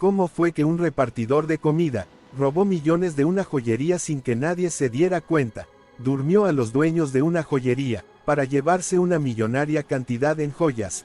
cómo fue que un repartidor de comida robó millones de una joyería sin que nadie se diera cuenta. Durmió a los dueños de una joyería, para llevarse una millonaria cantidad en joyas.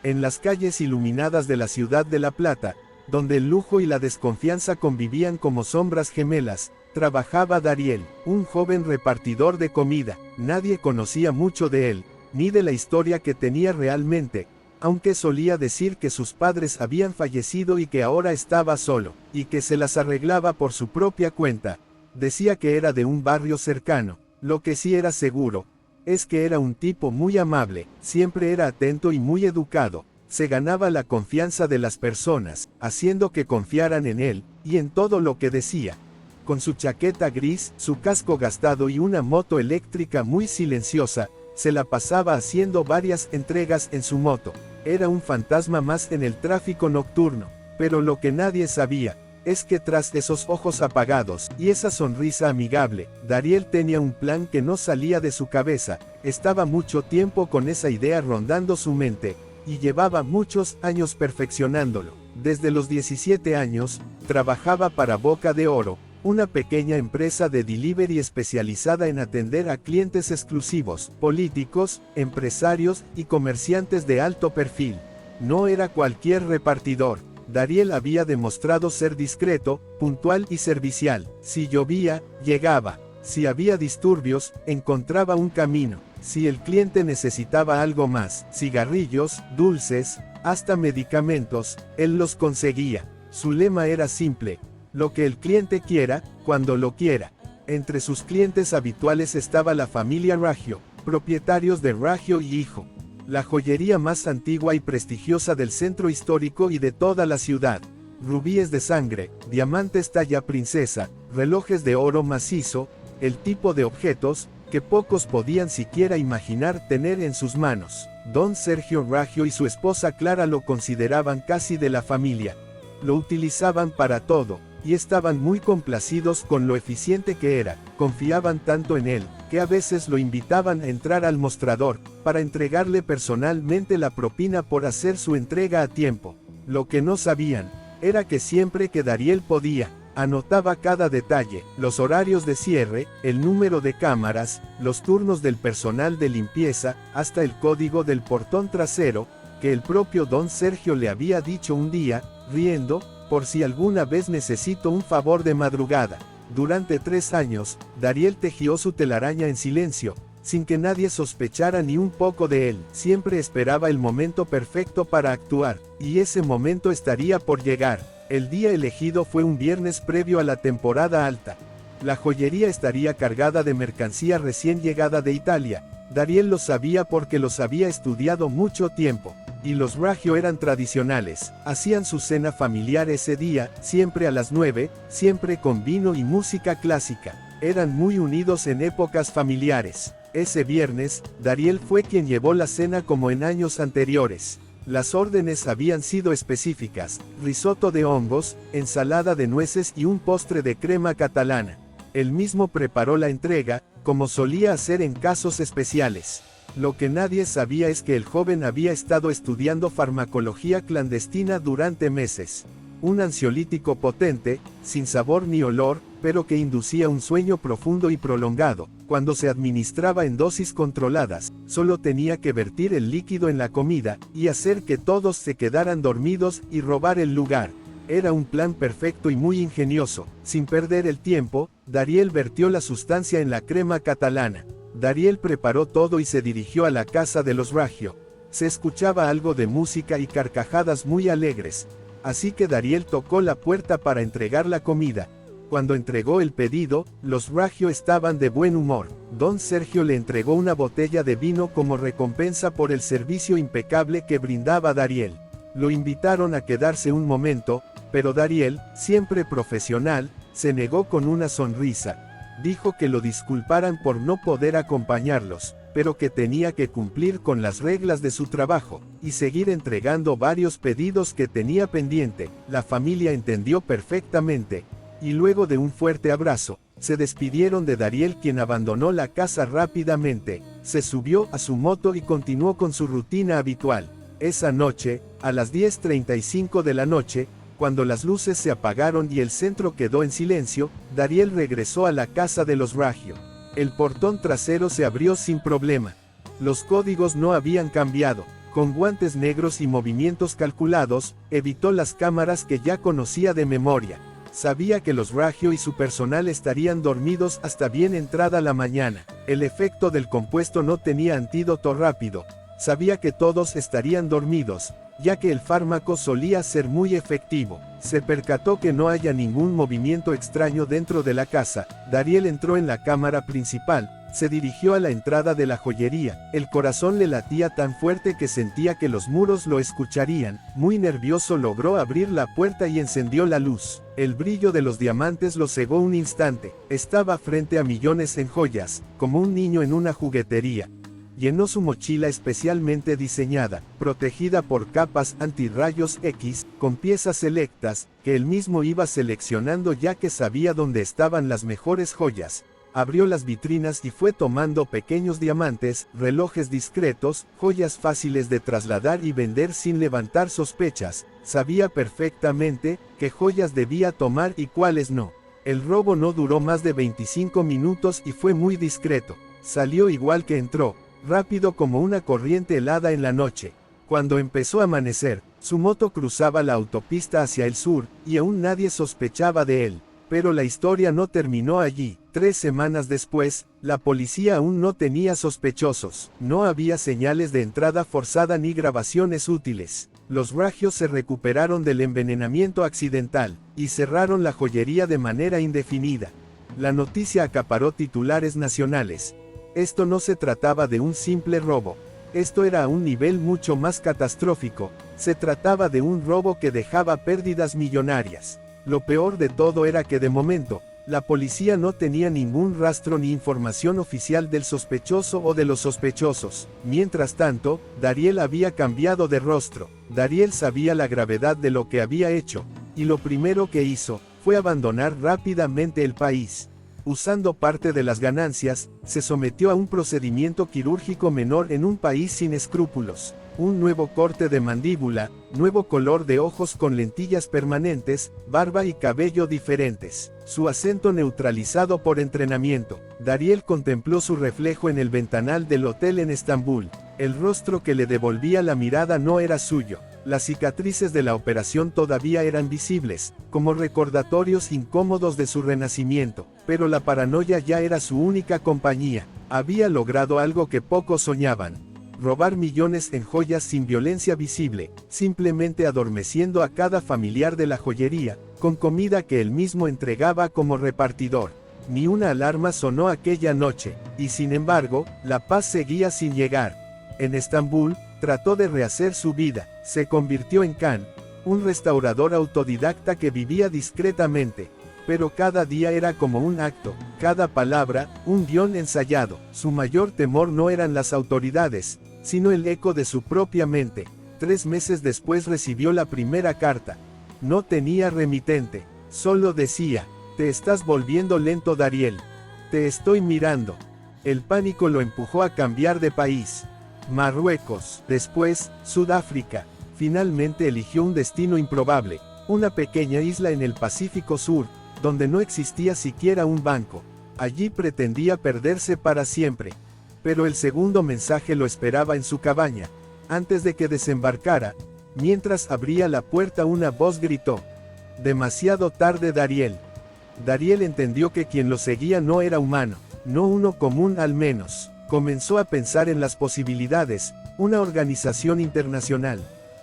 En las calles iluminadas de la ciudad de La Plata, donde el lujo y la desconfianza convivían como sombras gemelas, trabajaba Dariel, un joven repartidor de comida. Nadie conocía mucho de él, ni de la historia que tenía realmente, aunque solía decir que sus padres habían fallecido y que ahora estaba solo, y que se las arreglaba por su propia cuenta. Decía que era de un barrio cercano. Lo que sí era seguro, es que era un tipo muy amable, siempre era atento y muy educado, se ganaba la confianza de las personas, haciendo que confiaran en él, y en todo lo que decía. Con su chaqueta gris, su casco gastado y una moto eléctrica muy silenciosa, se la pasaba haciendo varias entregas en su moto. Era un fantasma más en el tráfico nocturno, pero lo que nadie sabía, es que tras esos ojos apagados, y esa sonrisa amigable, Dariel tenía un plan que no salía de su cabeza. Estaba mucho tiempo con esa idea rondando su mente, y llevaba muchos años perfeccionándolo. Desde los 17 años, trabajaba para Boca de Oro, una pequeña empresa de delivery especializada en atender a clientes exclusivos, políticos, empresarios y comerciantes de alto perfil. No era cualquier repartidor. Dariel había demostrado ser discreto, puntual y servicial. Si llovía, llegaba. Si había disturbios, encontraba un camino. Si el cliente necesitaba algo más, cigarrillos, dulces, hasta medicamentos, él los conseguía. Su lema era simple: lo que el cliente quiera, cuando lo quiera. Entre sus clientes habituales estaba la familia Raggio, propietarios de Raggio y Hijo, la joyería más antigua y prestigiosa del centro histórico y de toda la ciudad. Rubíes de sangre, diamantes talla princesa, relojes de oro macizo, el tipo de objetos que pocos podían siquiera imaginar tener en sus manos. Don Sergio Raggio y su esposa Clara lo consideraban casi de la familia. Lo utilizaban para todo, y estaban muy complacidos con lo eficiente que era. Confiaban tanto en él, que a veces lo invitaban a entrar al mostrador, para entregarle personalmente la propina por hacer su entrega a tiempo. Lo que no sabían, era que siempre que Dariel podía, anotaba cada detalle, los horarios de cierre, el número de cámaras, los turnos del personal de limpieza, hasta el código del portón trasero, que el propio don Sergio le había dicho un día, riendo, por si alguna vez necesito un favor de madrugada. Durante 3 años, Dariel tejió su telaraña en silencio, sin que nadie sospechara ni un poco de él. Siempre esperaba el momento perfecto para actuar, y ese momento estaría por llegar. El día elegido fue un viernes previo a la temporada alta. La joyería estaría cargada de mercancía recién llegada de Italia. Dariel lo sabía porque los había estudiado mucho tiempo. Y los Raggio eran tradicionales, hacían su cena familiar ese día, siempre a las 9, siempre con vino y música clásica. Eran muy unidos en épocas familiares. Ese viernes, Dariel fue quien llevó la cena como en años anteriores. Las órdenes habían sido específicas: risotto de hongos, ensalada de nueces y un postre de crema catalana. Él mismo preparó la entrega, como solía hacer en casos especiales. Lo que nadie sabía es que el joven había estado estudiando farmacología clandestina durante meses. Un ansiolítico potente, sin sabor ni olor, pero que inducía un sueño profundo y prolongado. Cuando se administraba en dosis controladas, solo tenía que vertir el líquido en la comida, y hacer que todos se quedaran dormidos y robar el lugar. Era un plan perfecto y muy ingenioso. Sin perder el tiempo, Dariel vertió la sustancia en la crema catalana. Dariel preparó todo y se dirigió a la casa de los Raggio. Se escuchaba algo de música y carcajadas muy alegres, así que Dariel tocó la puerta para entregar la comida. Cuando entregó el pedido, los Raggio estaban de buen humor. Don Sergio le entregó una botella de vino como recompensa por el servicio impecable que brindaba Dariel. Lo invitaron a quedarse un momento, pero Dariel, siempre profesional, se negó con una sonrisa. Dijo que lo disculparan por no poder acompañarlos, pero que tenía que cumplir con las reglas de su trabajo, y seguir entregando varios pedidos que tenía pendiente. La familia entendió perfectamente, y luego de un fuerte abrazo, se despidieron de Dariel, quien abandonó la casa rápidamente, se subió a su moto y continuó con su rutina habitual. Esa noche, a las 10:35 de la noche, Cuando las luces se apagaron y el centro quedó en silencio, Dariel regresó a la casa de los Raggio. El portón trasero se abrió sin problema. Los códigos no habían cambiado. Con guantes negros y movimientos calculados, evitó las cámaras que ya conocía de memoria. Sabía que los Raggio y su personal estarían dormidos hasta bien entrada la mañana. El efecto del compuesto no tenía antídoto rápido. Sabía que todos estarían dormidos, ya que el fármaco solía ser muy efectivo. Se percató que no haya ningún movimiento extraño dentro de la casa. Dariel entró en la cámara principal, se dirigió a la entrada de la joyería. El corazón le latía tan fuerte que sentía que los muros lo escucharían. Muy nervioso logró abrir la puerta y encendió la luz. El brillo de los diamantes lo cegó un instante. Estaba frente a millones en joyas, como un niño en una juguetería. Llenó su mochila especialmente diseñada, protegida por capas antirrayos X, con piezas selectas, que él mismo iba seleccionando ya que sabía dónde estaban las mejores joyas. Abrió las vitrinas y fue tomando pequeños diamantes, relojes discretos, joyas fáciles de trasladar y vender sin levantar sospechas. Sabía perfectamente qué joyas debía tomar y cuáles no. El robo no duró más de 25 minutos y fue muy discreto. Salió igual que entró, rápido como una corriente helada en la noche. Cuando empezó a amanecer, su moto cruzaba la autopista hacia el sur, y aún nadie sospechaba de él. Pero la historia no terminó allí. 3 semanas después, la policía aún no tenía sospechosos. No había señales de entrada forzada ni grabaciones útiles. Los Raggio se recuperaron del envenenamiento accidental, y cerraron la joyería de manera indefinida. La noticia acaparó titulares nacionales. Esto no se trataba de un simple robo. Esto era a un nivel mucho más catastrófico. Se trataba de un robo que dejaba pérdidas millonarias. Lo peor de todo era que de momento, la policía no tenía ningún rastro ni información oficial del sospechoso o de los sospechosos. Mientras tanto, Dariel había cambiado de rostro. Dariel sabía la gravedad de lo que había hecho, y lo primero que hizo, fue abandonar rápidamente el país. Usando parte de las ganancias, se sometió a un procedimiento quirúrgico menor en un país sin escrúpulos. Un nuevo corte de mandíbula, nuevo color de ojos con lentillas permanentes, barba y cabello diferentes. Su acento neutralizado por entrenamiento. Dariel contempló su reflejo en el ventanal del hotel en Estambul. El rostro que le devolvía la mirada no era suyo. Las cicatrices de la operación todavía eran visibles, como recordatorios incómodos de su renacimiento, pero la paranoia ya era su única compañía. Había logrado algo que pocos soñaban: robar millones en joyas sin violencia visible, simplemente adormeciendo a cada familiar de la joyería, con comida que él mismo entregaba como repartidor. Ni una alarma sonó aquella noche, y sin embargo, la paz seguía sin llegar. En Estambul, trató de rehacer su vida. Se convirtió en Khan, un restaurador autodidacta que vivía discretamente. Pero cada día era como un acto, cada palabra, un guión ensayado. Su mayor temor no eran las autoridades, sino el eco de su propia mente. 3 meses después recibió la primera carta. No tenía remitente. Solo decía: te estás volviendo lento, Dariel. Te estoy mirando. El pánico lo empujó a cambiar de país. Marruecos, después, Sudáfrica. Finalmente eligió un destino improbable, una pequeña isla en el Pacífico Sur, donde no existía siquiera un banco. Allí pretendía perderse para siempre. Pero el segundo mensaje lo esperaba en su cabaña. Antes de que desembarcara, mientras abría la puerta, una voz gritó: demasiado tarde, Dariel. Dariel entendió que quien lo seguía no era humano, no uno común al menos. Comenzó a pensar en las posibilidades: una organización internacional.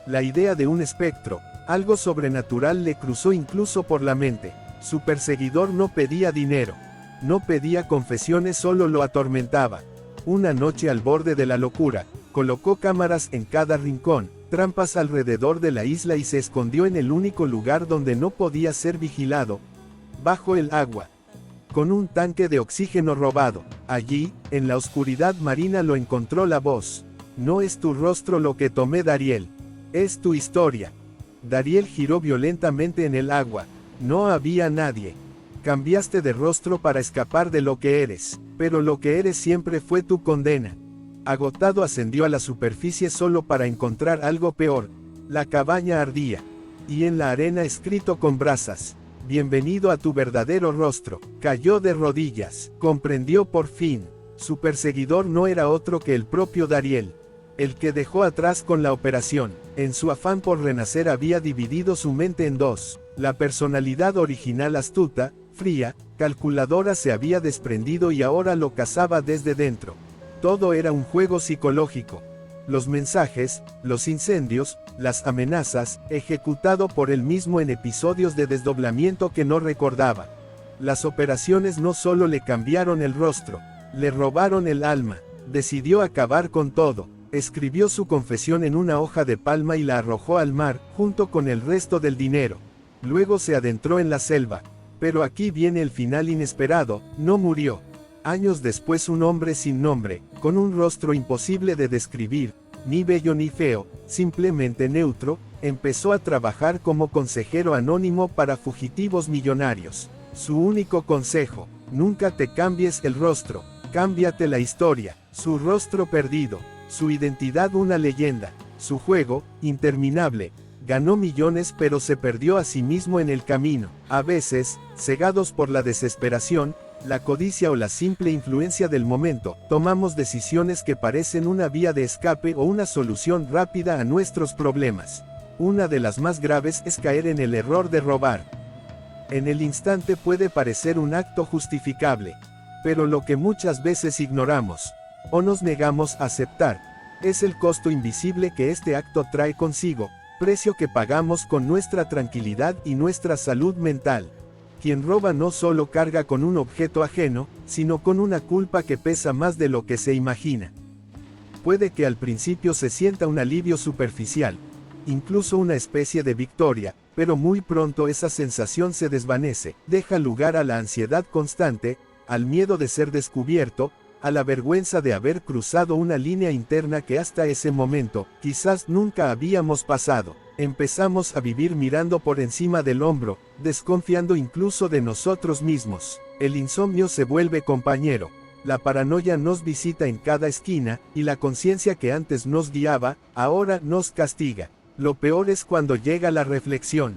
La idea de un espectro, algo sobrenatural, le cruzó incluso por la mente. Su perseguidor no pedía dinero, no pedía confesiones, solo lo atormentaba. Una noche, al borde de la locura, colocó cámaras en cada rincón, trampas alrededor de la isla, y se escondió en el único lugar donde no podía ser vigilado: bajo el agua. Con un tanque de oxígeno robado. Allí, en la oscuridad marina, lo encontró la voz: no es tu rostro lo que tomé, Dariel. Es tu historia. Dariel giró violentamente en el agua. No había nadie. Cambiaste de rostro para escapar de lo que eres, pero lo que eres siempre fue tu condena. Agotado, ascendió a la superficie solo para encontrar algo peor. La cabaña ardía. y en la arena escrito con brasas: bienvenido a tu verdadero rostro. Cayó de rodillas, comprendió por fin. Su perseguidor no era otro que el propio Dariel, el que dejó atrás con la operación. En su afán por renacer había dividido su mente en dos. La personalidad original astuta, fría, calculadora se había desprendido y ahora lo cazaba desde dentro. Todo era un juego psicológico. Los mensajes, los incendios, las amenazas, ejecutado por él mismo en episodios de desdoblamiento que no recordaba. Las operaciones no solo le cambiaron el rostro, le robaron el alma. Decidió acabar con todo. Escribió su confesión en una hoja de palma y la arrojó al mar, junto con el resto del dinero. Luego se adentró en la selva. Pero aquí viene el final inesperado: no murió. Años después, un hombre sin nombre, con un rostro imposible de describir, ni bello ni feo, simplemente neutro, empezó a trabajar como consejero anónimo para fugitivos millonarios. Su único consejo: nunca te cambies el rostro, cámbiate la historia. Su rostro perdido, su identidad una leyenda, su juego, interminable. Ganó millones pero se perdió a sí mismo en el camino. A veces, cegados por la desesperación, la codicia o la simple influencia del momento, tomamos decisiones que parecen una vía de escape o una solución rápida a nuestros problemas. Una de las más graves es caer en el error de robar. En el instante puede parecer un acto justificable, pero lo que muchas veces ignoramos, o nos negamos a aceptar, es el costo invisible que este acto trae consigo, precio que pagamos con nuestra tranquilidad y nuestra salud mental. Quien roba no solo carga con un objeto ajeno, sino con una culpa que pesa más de lo que se imagina. Puede que al principio se sienta un alivio superficial, incluso una especie de victoria, pero muy pronto esa sensación se desvanece, deja lugar a la ansiedad constante, al miedo de ser descubierto, a la vergüenza de haber cruzado una línea interna que hasta ese momento, quizás nunca habíamos pasado. Empezamos a vivir mirando por encima del hombro, desconfiando incluso de nosotros mismos. El insomnio se vuelve compañero. La paranoia nos visita en cada esquina, y la conciencia que antes nos guiaba, ahora nos castiga. Lo peor es cuando llega la reflexión.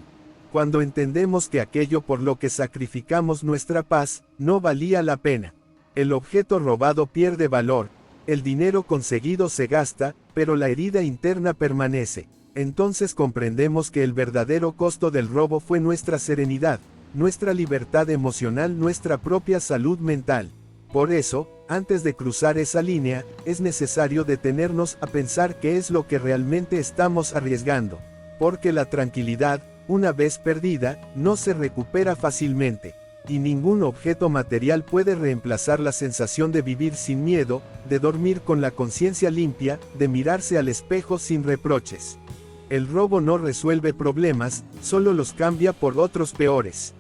Cuando entendemos que aquello por lo que sacrificamos nuestra paz, no valía la pena. El objeto robado pierde valor, el dinero conseguido se gasta, pero la herida interna permanece. Entonces comprendemos que el verdadero costo del robo fue nuestra serenidad, nuestra libertad emocional, nuestra propia salud mental. Por eso, antes de cruzar esa línea, es necesario detenernos a pensar qué es lo que realmente estamos arriesgando. Porque la tranquilidad, una vez perdida, no se recupera fácilmente. Y ningún objeto material puede reemplazar la sensación de vivir sin miedo, de dormir con la conciencia limpia, de mirarse al espejo sin reproches. El robo no resuelve problemas, solo los cambia por otros peores.